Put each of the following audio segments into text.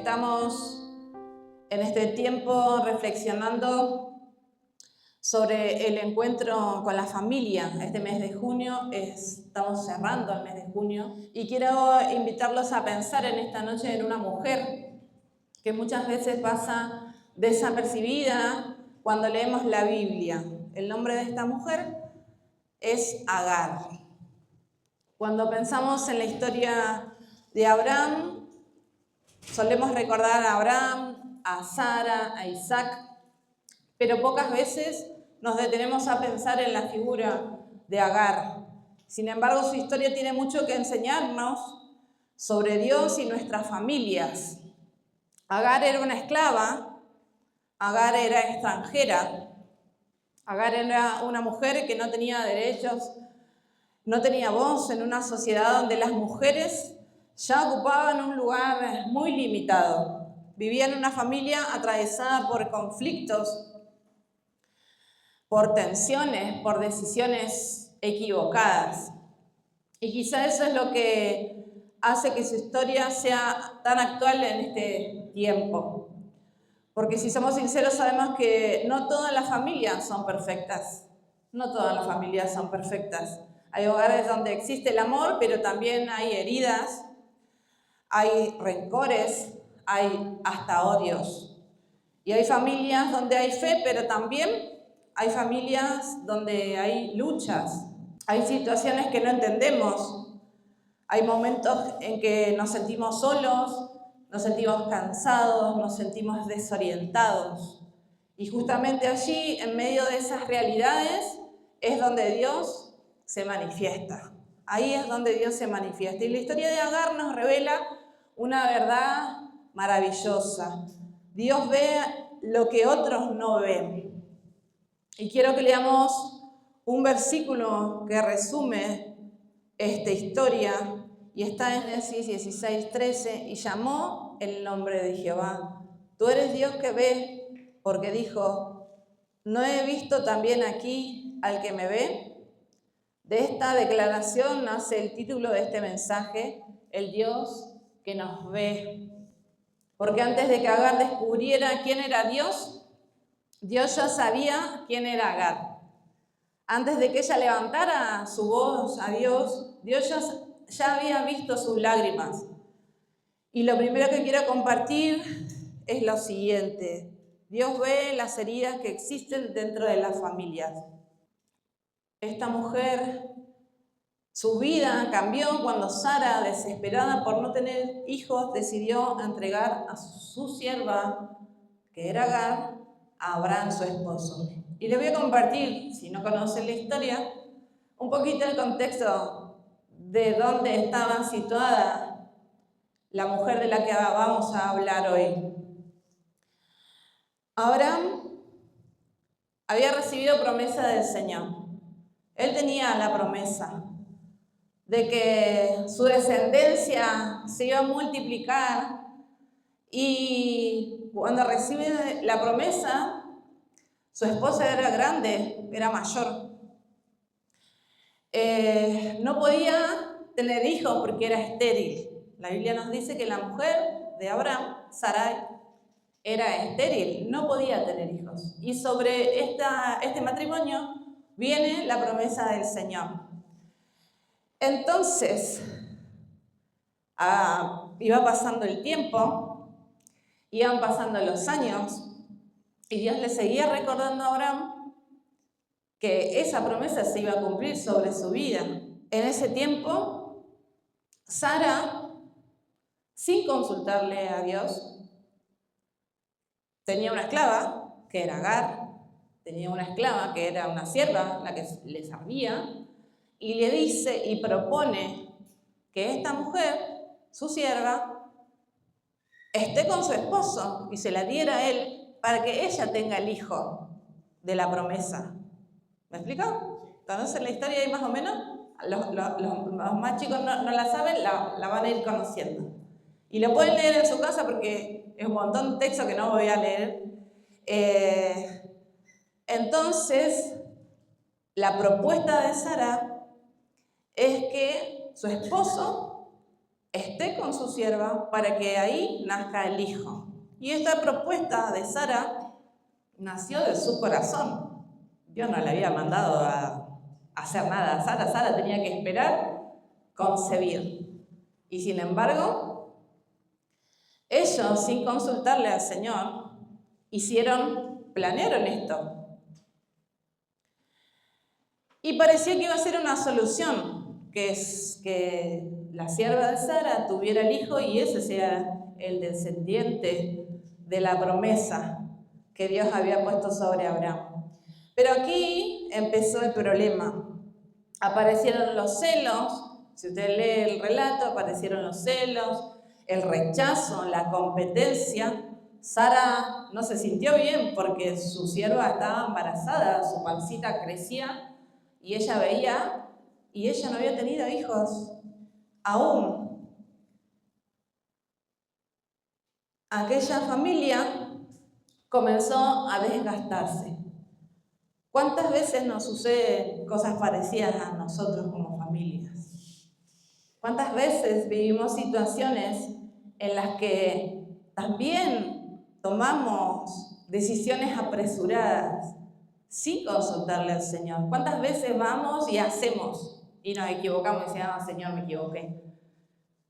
Estamos en este tiempo reflexionando sobre el encuentro con la familia. Este mes de junio, estamos cerrando el mes de junio, y quiero invitarlos a pensar en esta noche en una mujer que muchas veces pasa desapercibida cuando leemos la Biblia. El nombre de esta mujer es Agar. Cuando pensamos en la historia de Abraham, solemos recordar a Abraham, a Sara, a Isaac, pero pocas veces nos detenemos a pensar en la figura de Agar. Sin embargo, su historia tiene mucho que enseñarnos sobre Dios y nuestras familias. Agar era una esclava, Agar era extranjera, Agar era una mujer que no tenía derechos, no tenía voz en una sociedad donde las mujeres ya ocupaban un lugar muy limitado. Vivía en una familia atravesada por conflictos, por tensiones, por decisiones equivocadas. Y quizá eso es lo que hace que su historia sea tan actual en este tiempo. Porque si somos sinceros sabemos que no todas las familias son perfectas. No todas las familias son perfectas. Hay hogares donde existe el amor, pero también hay heridas, hay rencores, hay hasta odios. Y hay familias donde hay fe, pero también hay familias donde hay luchas. Hay situaciones que no entendemos. Hay momentos en que nos sentimos solos, nos sentimos cansados, nos sentimos desorientados. Y justamente allí, en medio de esas realidades, es donde Dios se manifiesta. Ahí es donde Dios se manifiesta. Y la historia de Agar nos revela una verdad maravillosa. Dios ve lo que otros no ven. Y quiero que leamos un versículo que resume esta historia, y está en Génesis 16:13, y llamó el nombre de Jehová. Tú eres Dios que ve, porque dijo, ¿no he visto también aquí al que me ve? De esta declaración nace el título de este mensaje, el Dios que nos ve. Porque antes de que Agar descubriera quién era Dios, Dios ya sabía quién era Agar. Antes de que ella levantara su voz a Dios, Dios ya había visto sus lágrimas. Y lo primero que quiero compartir es lo siguiente. Dios ve las heridas que existen dentro de las familias. Esta mujer, su vida cambió cuando Sara, desesperada por no tener hijos, decidió entregar a su sierva, que era Agar, a Abraham, su esposo. Y les voy a compartir, si no conocen la historia, un poquito el contexto de dónde estaba situada la mujer de la que vamos a hablar hoy. Abraham había recibido promesa del Señor. Él tenía la promesa de que su descendencia se iba a multiplicar, y cuando recibe la promesa, su esposa era grande, era mayor. No podía tener hijos porque era estéril. La Biblia nos dice que la mujer de Abraham, Sarai, era estéril, no podía tener hijos. Y sobre este matrimonio viene la promesa del Señor. Entonces, iba pasando el tiempo, iban pasando los años, y Dios le seguía recordando a Abraham que esa promesa se iba a cumplir sobre su vida. En ese tiempo, Sara, sin consultarle a Dios, tenía una esclava, que era Agar, tenía una esclava, que era una sierva, la que le servía, y le dice y propone que esta mujer, su sierva, esté con su esposo y se la diera a él para que ella tenga el hijo de la promesa. ¿Me explico? ¿Conocen la historia ahí más o menos? Los más chicos no la saben, la van a ir conociendo. Y lo pueden leer en su casa porque es un montón de texto que no voy a leer. Entonces, la propuesta de Sara es que su esposo esté con su sierva para que ahí nazca el hijo. Y esta propuesta de Sara nació de su corazón. Dios no le había mandado a hacer nada a Sara. Sara tenía que esperar concebir. Y sin embargo, ellos, sin consultarle al Señor, planearon esto. Y parecía que iba a ser una solución, que es que la sierva de Sara tuviera el hijo y ese sea el descendiente de la promesa que Dios había puesto sobre Abraham. Pero aquí empezó el problema. Aparecieron los celos, si usted lee el relato, aparecieron los celos, el rechazo, la competencia. Sara no se sintió bien porque su sierva estaba embarazada, su pancita crecía y ella veía y ella no había tenido hijos aún. Aquella familia comenzó a desgastarse. ¿Cuántas veces nos suceden cosas parecidas a nosotros como familias? ¿Cuántas veces vivimos situaciones en las que también tomamos decisiones apresuradas sin consultarle al Señor? ¿Cuántas veces vamos y hacemos y nos equivocamos y decimos, Señor, me equivoqué?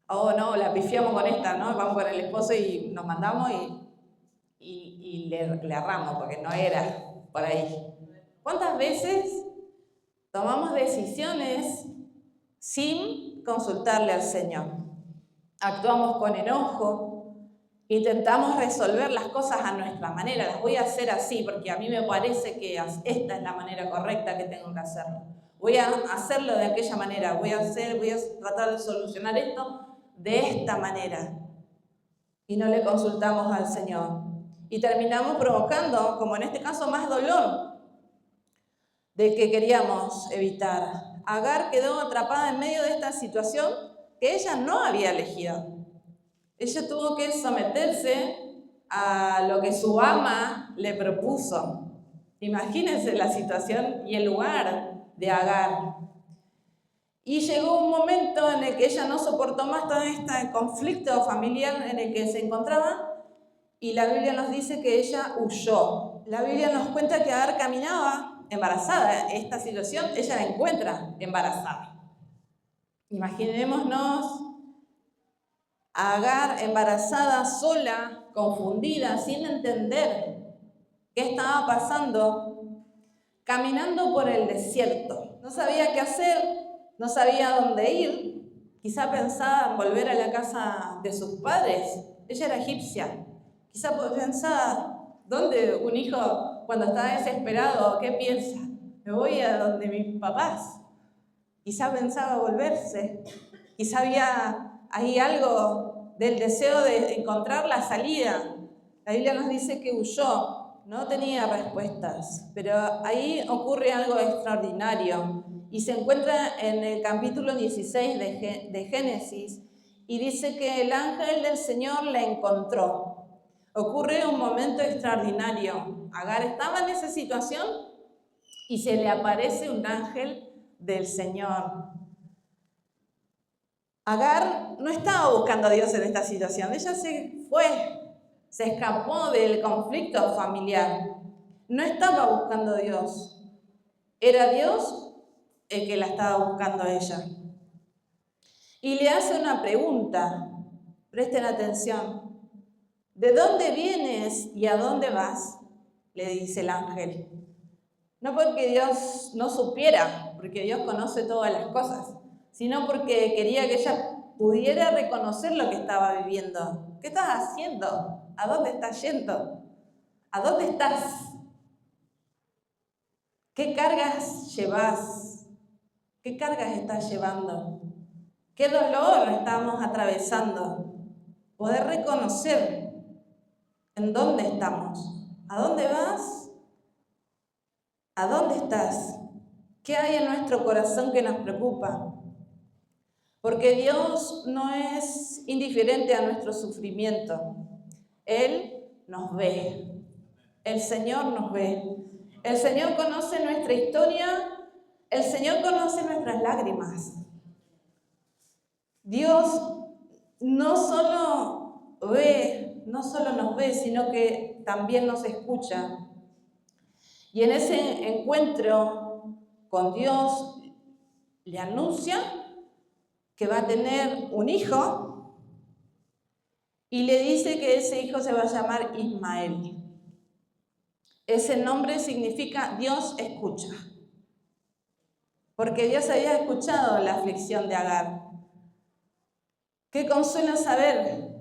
Oh, no, la pifiamos con esta, ¿no? Vamos con el esposo y nos mandamos y le erramos porque no era por ahí. ¿Cuántas veces tomamos decisiones sin consultarle al Señor? Actuamos con enojo, intentamos resolver las cosas a nuestra manera. Las voy a hacer así porque a mí me parece que esta es la manera correcta que tengo que hacerlo. Voy a hacerlo de aquella manera, voy a tratar de solucionar esto de esta manera. Y no le consultamos al Señor. Y terminamos provocando, como en este caso, más dolor del que queríamos evitar. Agar quedó atrapada en medio de esta situación que ella no había elegido. Ella tuvo que someterse a lo que su ama le propuso. Imagínense la situación y el lugar de Agar. Y llegó un momento en el que ella no soportó más todo este conflicto familiar en el que se encontraba y la Biblia nos dice que ella huyó. La Biblia nos cuenta que Agar caminaba embarazada. Esta situación ella la encuentra embarazada. Imaginémonos a Agar embarazada, sola, confundida, sin entender qué estaba pasando, caminando por el desierto. No sabía qué hacer, no sabía dónde ir. Quizá pensaba en volver a la casa de sus padres. Ella era egipcia. Quizá pensaba, ¿dónde un hijo cuando está desesperado, qué piensa? Me voy a donde mis papás. Quizá pensaba volverse. Quizá había ahí algo del deseo de encontrar la salida. La Biblia nos dice que huyó, no tenía respuestas, pero ahí ocurre algo extraordinario y se encuentra en el capítulo 16 de Génesis y dice que el ángel del Señor la encontró. Ocurre un momento extraordinario. Agar estaba en esa situación y se le aparece un ángel del Señor. Agar no estaba buscando a Dios en esta situación. Ella se escapó del conflicto familiar. No estaba buscando a Dios. Era Dios el que la estaba buscando a ella. Y le hace una pregunta. Presten atención. ¿De dónde vienes y a dónde vas?, le dice el ángel. No porque Dios no supiera, porque Dios conoce todas las cosas, sino porque quería que ella pudiera reconocer lo que estaba viviendo. ¿Qué estás haciendo? ¿A dónde estás yendo? ¿A dónde estás? ¿Qué cargas llevas? ¿Qué cargas estás llevando? ¿Qué dolor estamos atravesando? Poder reconocer en dónde estamos. ¿A dónde vas? ¿A dónde estás? ¿Qué hay en nuestro corazón que nos preocupa? Porque Dios no es indiferente a nuestro sufrimiento. Él nos ve. El Señor nos ve. El Señor conoce nuestra historia. El Señor conoce nuestras lágrimas. Dios no solo nos ve, sino que también nos escucha. Y en ese encuentro con Dios le anuncia que va a tener un hijo y le dice que ese hijo se va a llamar Ismael. Ese nombre significa Dios escucha, porque Dios había escuchado la aflicción de Agar. Qué consuelo saber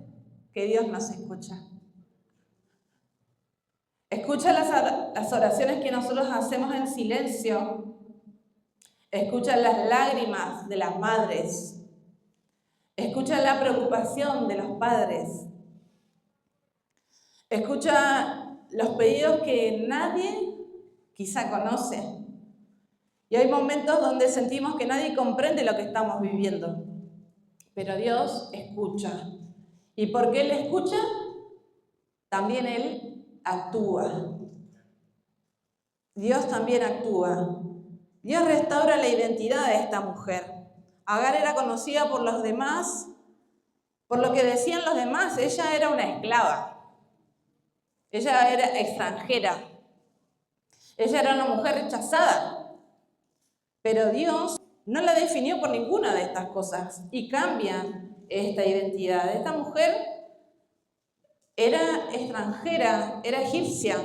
que Dios nos escucha. Escucha las oraciones que nosotros hacemos en silencio. Escucha las lágrimas de las madres. Escucha la preocupación de los padres. Escucha los pedidos que nadie quizá conoce. Y hay momentos donde sentimos que nadie comprende lo que estamos viviendo. Pero Dios escucha. Y porque Él escucha, también Él actúa. Dios también actúa. Dios restaura la identidad de esta mujer. Agar era conocida por los demás, por lo que decían los demás. Ella era una esclava. Ella era extranjera. Ella era una mujer rechazada. Pero Dios no la definió por ninguna de estas cosas y cambia esta identidad. Esta mujer era extranjera, era egipcia.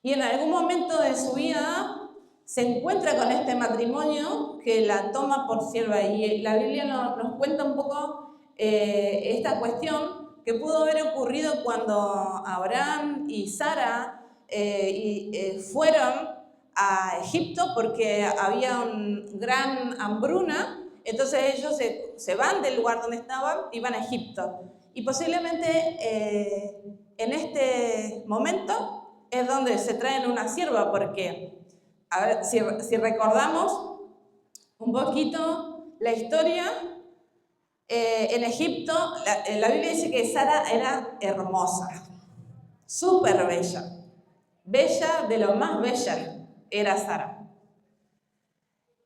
Y en algún momento de su vida se encuentra con este matrimonio que la toma por sierva. Y la Biblia nos cuenta un poco esta cuestión que pudo haber ocurrido cuando Abraham y Sara fueron a Egipto porque había una gran hambruna. Entonces ellos se van del lugar donde estaban y van a Egipto. Y posiblemente en este momento es donde se traen una sierva, porque, a ver, si recordamos un poquito la historia, en Egipto, la Biblia dice que Sara era hermosa, súper bella, bella de lo más bella era Sara.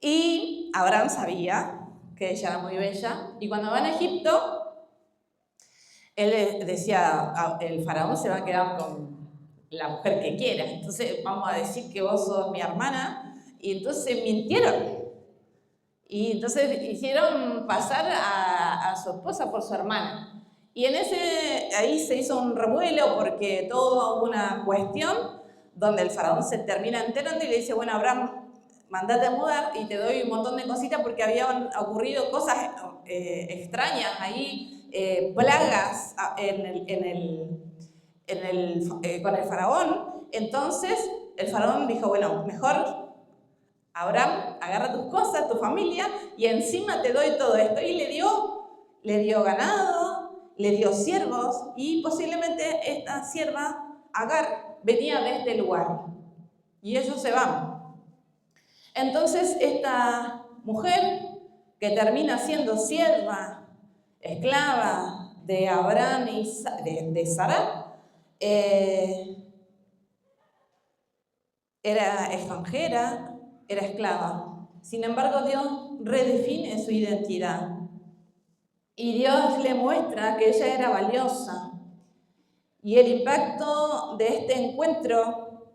Y Abraham sabía que ella era muy bella, y cuando van a Egipto, él decía, el faraón se va a quedar con la mujer que quiera, entonces vamos a decir que vos sos mi hermana, y entonces mintieron. Y entonces hicieron pasar a su esposa por su hermana. Y ahí se hizo un revuelo porque toda una cuestión donde el faraón se termina enterando y le dice, bueno, Abraham, mandate a mudar y te doy un montón de cositas porque habían ocurrido cosas extrañas ahí, plagas con el faraón. Entonces el faraón dijo, bueno, mejor Abraham, agarra tus cosas, tu familia, y encima te doy todo esto. Y le dio ganado, le dio siervos, y posiblemente esta sierva, Agar, venía de este lugar. Y ellos se van. Entonces esta mujer, que termina siendo sierva, esclava de Abraham y de Sara, era extranjera, era esclava. Sin embargo, Dios redefine su identidad. Y Dios le muestra que ella era valiosa. Y el impacto de este encuentro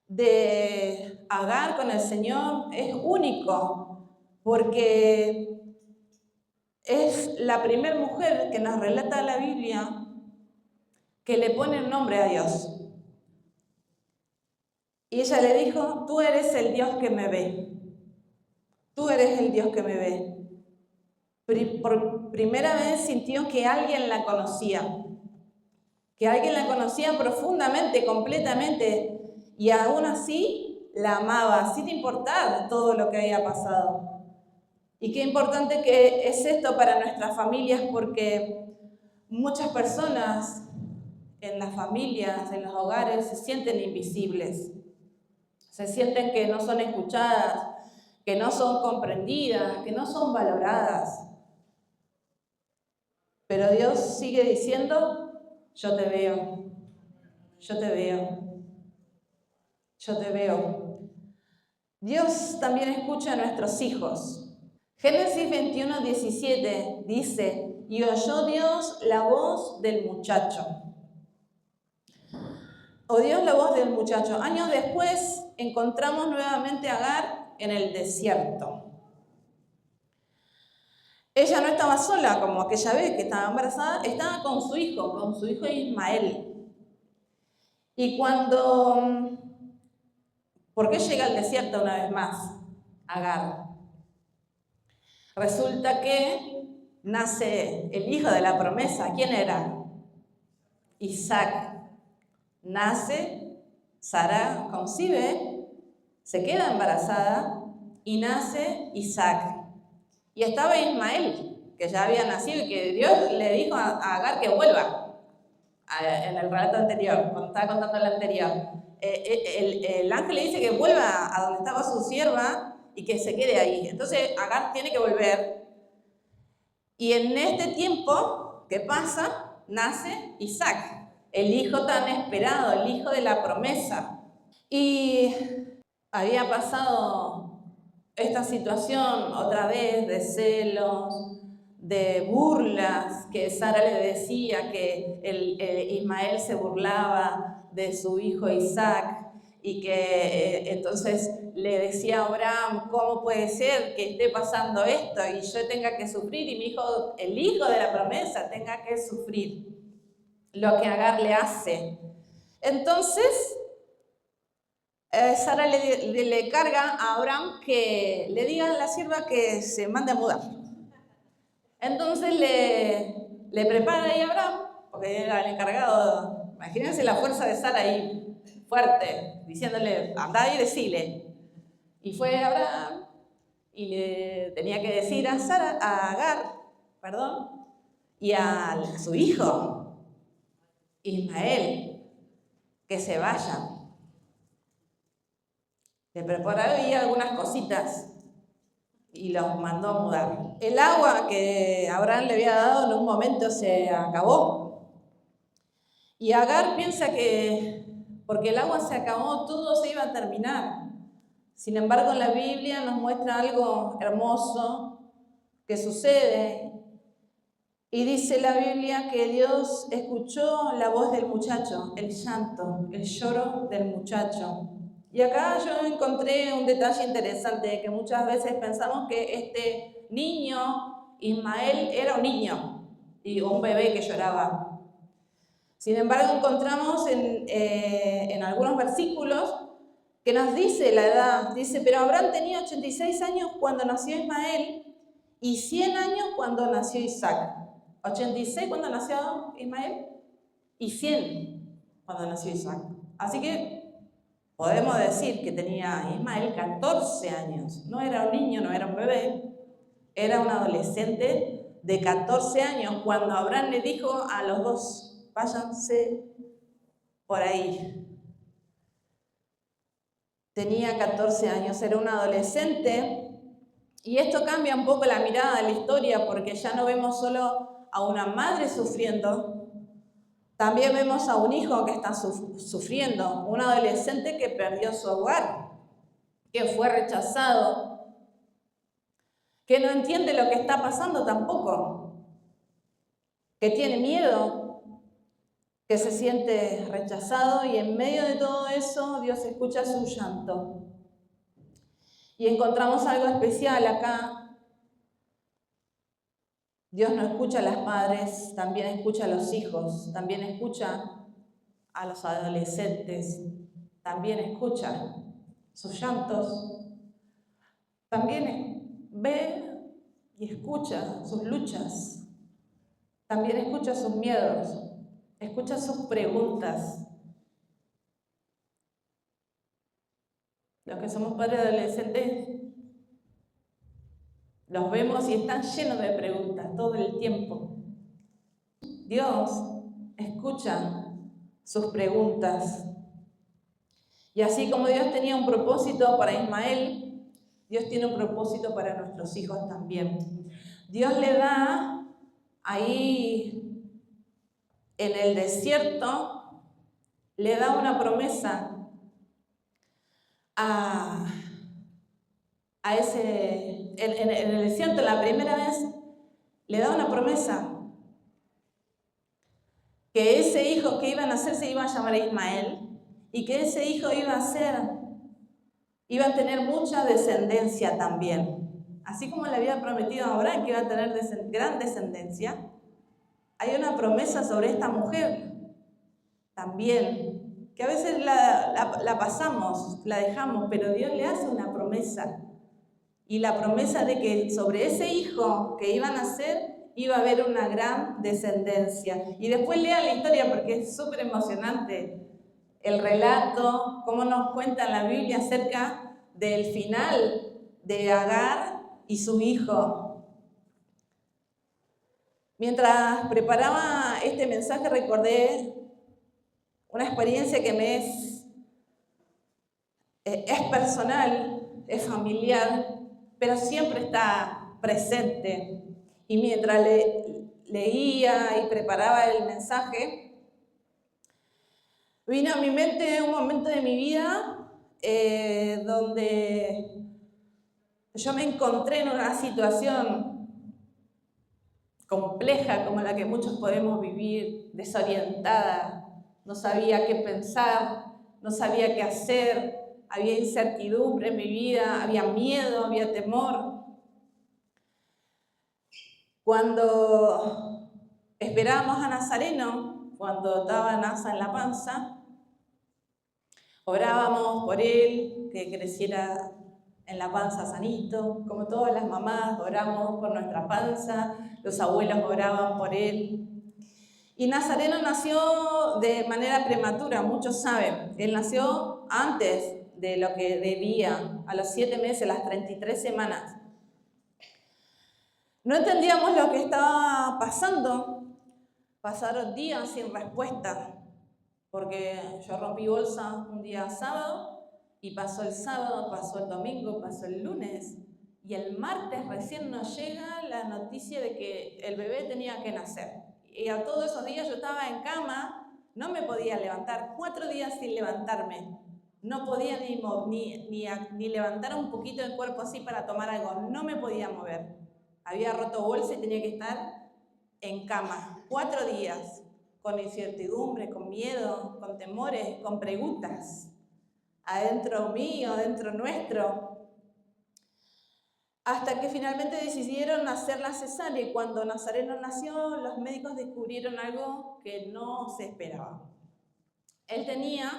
de Agar con el Señor es único, porque es la primera mujer que nos relata la Biblia que le pone el nombre a Dios. Y ella le dijo, tú eres el Dios que me ve. Tú eres el Dios que me ve. Por primera vez sintió que alguien la conocía. Que alguien la conocía profundamente, completamente. Y aún así la amaba, sin importar todo lo que había pasado. Y qué importante que es esto para nuestras familias, porque muchas personas en las familias, en los hogares, se sienten invisibles. Se sienten que no son escuchadas, que no son comprendidas, que no son valoradas. Pero Dios sigue diciendo, yo te veo, yo te veo, yo te veo. Dios también escucha a nuestros hijos. Génesis 21:17 dice, y oyó Dios la voz del muchacho. Oyó la voz del muchacho. Años después encontramos nuevamente a Agar en el desierto. Ella no estaba sola, como aquella vez que estaba embarazada, estaba con su hijo Ismael. Y ¿por qué llega al desierto una vez más Agar? Resulta que nace el hijo de la promesa. ¿Quién era? Isaac. Nace, Sara concibe, se queda embarazada y nace Isaac. Y estaba Ismael, que ya había nacido y que Dios le dijo a Agar que vuelva. En el relato anterior, cuando estaba contando el anterior. El ángel le dice que vuelva a donde estaba su sierva y que se quede ahí. Entonces Agar tiene que volver. Y en este tiempo que pasa, nace Isaac, el hijo tan esperado, el hijo de la promesa. Y había pasado esta situación otra vez de celos, de burlas, que Sara le decía que Ismael se burlaba de su hijo Isaac y que entonces le decía a Abraham, ¿cómo puede ser que esté pasando esto y yo tenga que sufrir y mi hijo, el hijo de la promesa, tenga que sufrir lo que Agar le hace? Entonces Sara le carga a Abraham que le diga a la sierva que se mande a mudar. Entonces le prepara ahí a Abraham, porque era el encargado. Imagínense la fuerza de Sara ahí, fuerte, diciéndole, anda y decile. Y fue Abraham y le tenía que decir a Agar, y a su hijo, Ismael, que se vayan. Le preparó ahí algunas cositas y los mandó a mudar. El agua que Abraham le había dado en un momento se acabó. Y Agar piensa que porque el agua se acabó, todo se iba a terminar. Sin embargo, la Biblia nos muestra algo hermoso que sucede. Y dice la Biblia que Dios escuchó la voz del muchacho, el llanto, el lloro del muchacho. Y acá yo encontré un detalle interesante, que muchas veces pensamos que este niño, Ismael, era un niño y un bebé que lloraba. Sin embargo, encontramos en algunos versículos que nos dice la edad. Dice, pero Abraham tenía 86 años cuando nació Ismael y 100 años cuando nació Isaac. 86 cuando nació Ismael y 100 cuando nació Isaac. Así que podemos decir que tenía Ismael 14 años. No era un niño, no era un bebé, era un adolescente de 14 años cuando Abraham le dijo a los dos, váyanse por ahí. Tenía 14 años, era un adolescente. Y esto cambia un poco la mirada de la historia porque ya no vemos solo a una madre sufriendo, también vemos a un hijo que está sufriendo, un adolescente que perdió su hogar, que fue rechazado, que no entiende lo que está pasando tampoco, que tiene miedo, que se siente rechazado y en medio de todo eso Dios escucha su llanto. Y encontramos algo especial acá. Dios no escucha a las madres, también escucha a los hijos, también escucha a los adolescentes, también escucha sus llantos, también ve y escucha sus luchas, también escucha sus miedos, escucha sus preguntas. Los que somos padres adolescentes los vemos y están llenos de preguntas todo el tiempo. Dios escucha sus preguntas. Y así como Dios tenía un propósito para Ismael, Dios tiene un propósito para nuestros hijos también. Dios le da ahí en el desierto, le da una promesa a en el desierto, la primera vez, le da una promesa. Que ese hijo que iba a nacer se iba a llamar Ismael y que ese hijo iba a tener mucha descendencia también. Así como le había prometido a Abraham que iba a tener gran descendencia, hay una promesa sobre esta mujer también, que a veces la pasamos, la dejamos, pero Dios le hace una promesa. Y la promesa de que sobre ese hijo que iba a nacer iba a haber una gran descendencia. Y después lean la historia porque es súper emocionante el relato, cómo nos cuenta la Biblia acerca del final de Agar y su hijo. Mientras preparaba este mensaje recordé una experiencia que me es personal, es familiar, pero siempre está presente. Y mientras leía y preparaba el mensaje, vino a mi mente un momento de mi vida donde yo me encontré en una situación compleja como la que muchos podemos vivir, desorientada, no sabía qué pensar, no sabía qué hacer, había incertidumbre en mi vida, había miedo, había temor. Cuando esperábamos a Nazareno, cuando estaba Nasa en la panza, orábamos por él, que creciera en la panza sanito, como todas las mamás oramos por nuestra panza, los abuelos oraban por él. Y Nazareno nació de manera prematura, muchos saben. Él nació antes de lo que debía, a los 7 meses, las 33 semanas. No entendíamos lo que estaba pasando. Pasaron días sin respuesta, porque yo rompí bolsa un día sábado, y pasó el sábado, pasó el domingo, pasó el lunes, y el martes recién nos llega la noticia de que el bebé tenía que nacer. Y a todos esos días yo estaba en cama, no me podía levantar, 4 días sin levantarme. No podía ni levantar un poquito el cuerpo así para tomar algo, no me podía mover. Había roto bolsa y tenía que estar en cama 4 días, con incertidumbre, con miedo, con temores, con preguntas, adentro mío, adentro nuestro, hasta que finalmente decidieron hacer la cesárea. Y cuando Nazareno nació, los médicos descubrieron algo que no se esperaba. Él tenía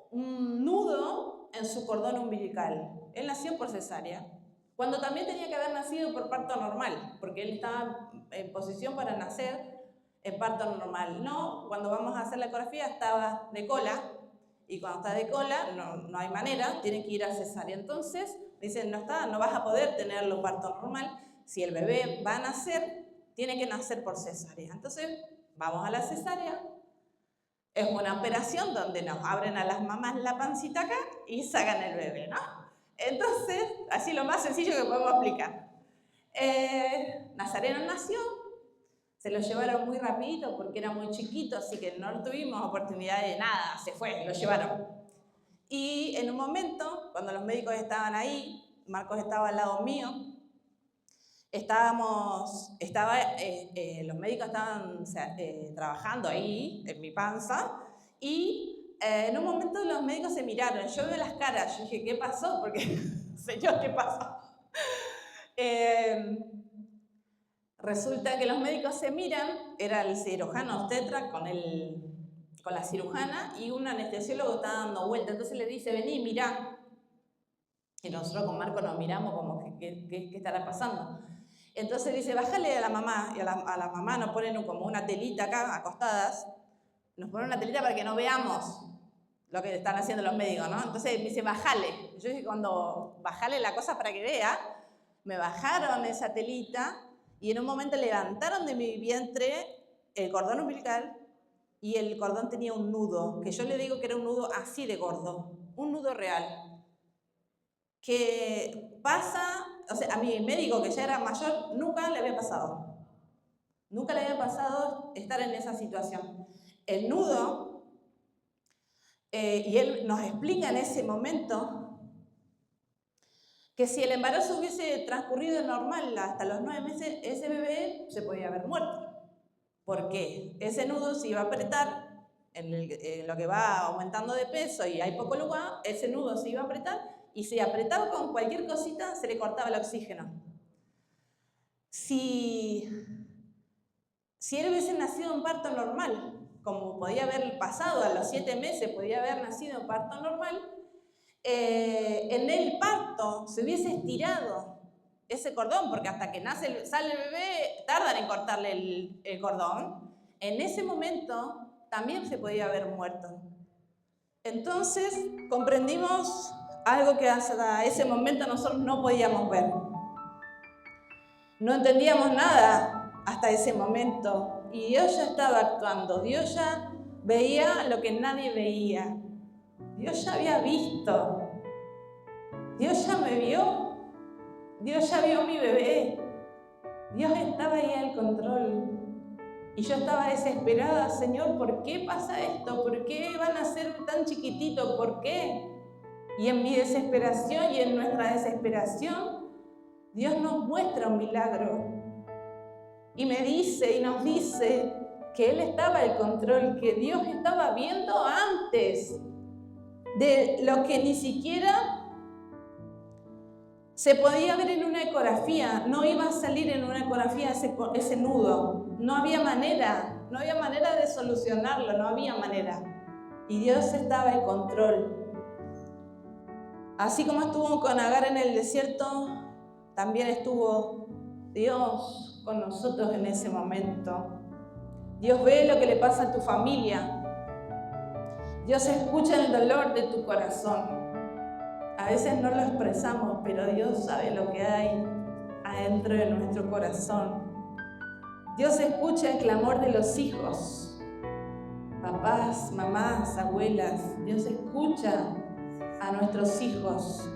un nudo en su cordón umbilical. Él nació por cesárea, cuando también tenía que haber nacido por parto normal, porque él estaba en posición para nacer en parto normal. No, cuando vamos a hacer la ecografía estaba de cola, y cuando está de cola no hay manera, tiene que ir a cesárea. Entonces dicen, no vas a poder tenerlo parto normal, si el bebé va a nacer, tiene que nacer por cesárea. Entonces vamos a la cesárea. Es una operación donde nos abren a las mamás la pancita acá y sacan el bebé, ¿no? Entonces, así lo más sencillo que podemos explicar. Nazareno nació, se lo llevaron muy rapidito porque era muy chiquito, así que no tuvimos oportunidad de nada, se fue, lo llevaron. Y en un momento, cuando los médicos estaban ahí, Marcos estaba al lado mío, los médicos estaban trabajando ahí, en mi panza, y en un momento los médicos se miraron, yo veo las caras, yo dije, ¿qué pasó? Porque, señor, ¿qué pasó? Resulta que los médicos se miran, era el cirujano obstetra con la cirujana, y un anestesiólogo estaba dando vuelta, entonces le dice, vení, mirá. Y nosotros con Marco nos miramos como, ¿qué estará pasando? Entonces dice, bájale a la mamá, y a la mamá nos ponen como una telita acá, acostadas, nos ponen una telita para que no veamos lo que están haciendo los médicos, ¿no? Entonces me dice, bájale. Yo dije, cuando bájale la cosa para que vea, me bajaron esa telita, y en un momento levantaron de mi vientre el cordón umbilical, y el cordón tenía un nudo, que yo le digo que era un nudo así de gordo, un nudo real, que pasa, o sea, a mi médico que ya era mayor, nunca le había pasado. Nunca le había pasado estar en esa situación. El nudo, y él nos explica en ese momento que si el embarazo hubiese transcurrido normal hasta los 9 meses, ese bebé se podía haber muerto. ¿Por qué? Ese nudo se iba a apretar en lo que va aumentando de peso y hay poco lugar, ese nudo se iba a apretar y si apretaba con cualquier cosita se le cortaba el oxígeno. Si él hubiese nacido en parto normal, como podía haber pasado a los 7 meses, podía haber nacido en parto normal, en el parto se hubiese estirado ese cordón, porque hasta que sale el bebé tardan en cortarle el cordón. En ese momento también se podía haber muerto. Entonces comprendimos algo que hasta ese momento nosotros no podíamos ver. No entendíamos nada hasta ese momento y Dios ya estaba actuando. Dios ya veía lo que nadie veía. Dios ya había visto. Dios ya me vio. Dios ya vio a mi bebé. Dios estaba ahí al control. Y yo estaba desesperada, Señor, ¿por qué pasa esto? ¿Por qué van a ser tan chiquititos? ¿Por qué? Y en mi desesperación y en nuestra desesperación, Dios nos muestra un milagro. Y me dice y nos dice que Él estaba al control, que Dios estaba viendo antes de lo que ni siquiera se podía ver en una ecografía. No iba a salir en una ecografía ese nudo. No había manera de solucionarlo, no había manera. Y Dios estaba en control. Así como estuvo con Agar en el desierto, también estuvo Dios con nosotros en ese momento. Dios ve lo que le pasa a tu familia. Dios escucha el dolor de tu corazón. A veces no lo expresamos, pero Dios sabe lo que hay adentro de nuestro corazón. Dios escucha el clamor de los hijos, papás, mamás, abuelas. Dios escucha a nuestros hijos.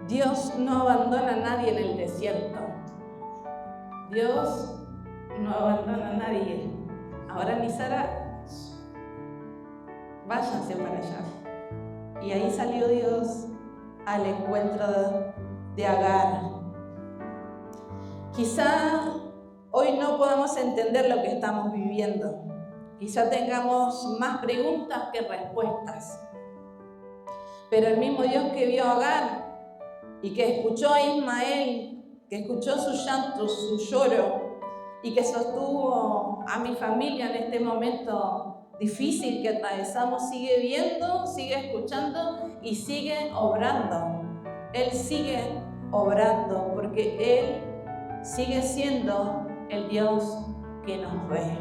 Dios no abandona a nadie en el desierto. Dios no abandona a nadie. Ahora ni Sara, váyanse para allá. Y ahí salió Dios al encuentro de Agar. Quizá hoy no podamos entender lo que estamos viviendo. Quizá tengamos más preguntas que respuestas. Pero el mismo Dios que vio a Agar y que escuchó a Ismael, que escuchó su llanto, su lloro y que sostuvo a mi familia en este momento difícil que atravesamos, sigue viendo, sigue escuchando y sigue obrando. Él sigue obrando porque Él sigue siendo el Dios que nos ve.